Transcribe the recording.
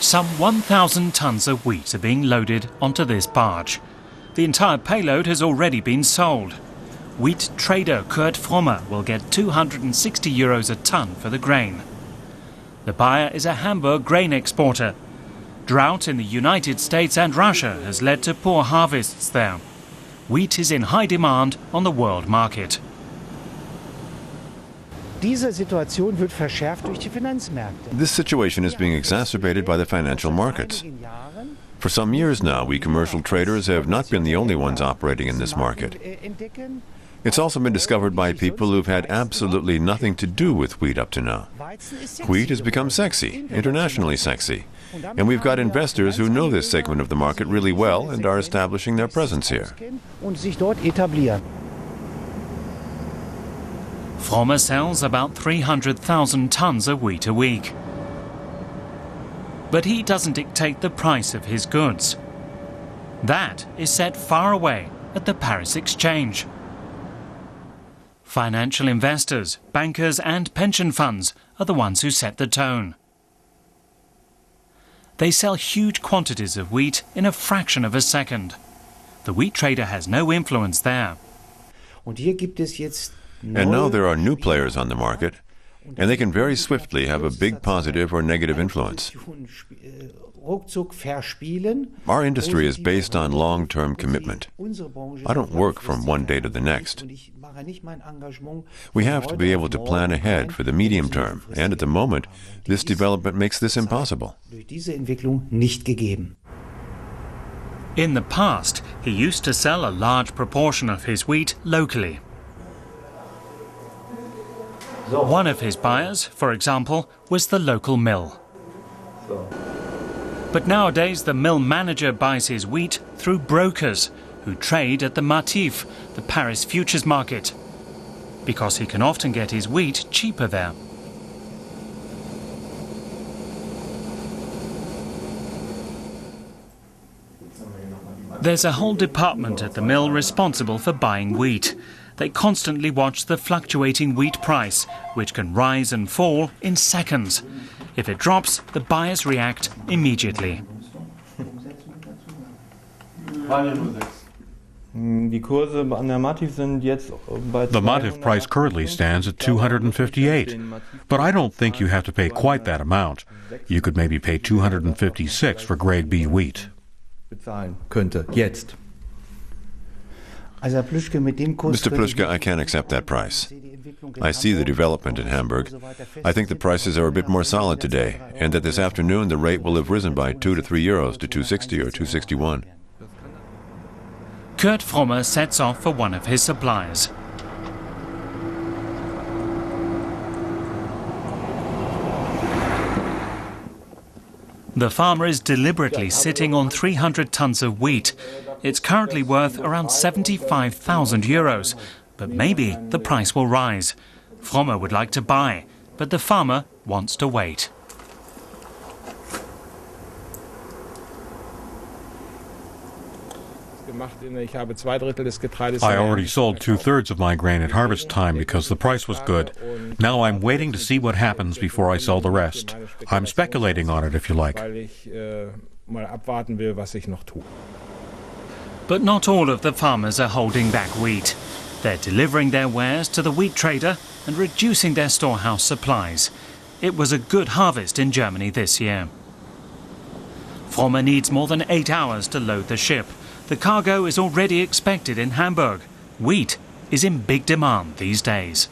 Some 1,000 tons of wheat are being loaded onto this barge. The entire payload has already been sold. Wheat trader Kurt Frommer will get €260 a ton for the grain. The buyer is a Hamburg grain exporter. Drought in the United States and Russia has led to poor harvests there. Wheat is in high demand on the world market. This situation is being exacerbated by the financial markets. For some years now, we commercial traders have not been the only ones operating in this market. It's also been discovered by people who've had absolutely nothing to do with wheat up to now. Wheat has become sexy, internationally sexy, and we've got investors who know this segment of the market really well and are establishing their presence here. Frommer sells about 300,000 tons of wheat a week. But he doesn't dictate the price of his goods. That is set far away at the Paris Exchange. Financial investors, bankers and pension funds are the ones who set the tone. They sell huge quantities of wheat in a fraction of a second. The wheat trader has no influence there. And now there are new players on the market, and they can very swiftly have a big positive or negative influence. Our industry is based on long-term commitment. I don't work from one day to the next. We have to be able to plan ahead for the medium term, and at the moment, this development makes this impossible. In the past, he used to sell a large proportion of his wheat locally. One of his buyers, for example, was the local mill. But nowadays the mill manager buys his wheat through brokers who trade at the Matif, the Paris futures market, because he can often get his wheat cheaper there. There's a whole department at the mill responsible for buying wheat. They constantly watch the fluctuating wheat price, which can rise and fall in seconds. If it drops, the buyers react immediately. The Matif price currently stands at 258, but I don't think you have to pay quite that amount. You could maybe pay 256 for grade B wheat. Mr. Plushka, I can't accept that price. I see the development in Hamburg. I think the prices are a bit more solid today, and that this afternoon the rate will have risen by €2 to €3 to 260 or 261. Kurt Frommer sets off for one of his suppliers. The farmer is deliberately sitting on 300 tons of wheat. It's currently worth around €75,000, but maybe the price will rise. Frommer would like to buy, but the farmer wants to wait. I already sold 2/3 of my grain at harvest time because the price was good. Now I'm waiting to see what happens before I sell the rest. I'm speculating on it, if you like. But not all of the farmers are holding back wheat. They're delivering their wares to the wheat trader and reducing their storehouse supplies. It was a good harvest in Germany this year. Frommer needs more than 8 hours to load the ship. The cargo is already expected in Hamburg. Wheat is in big demand these days.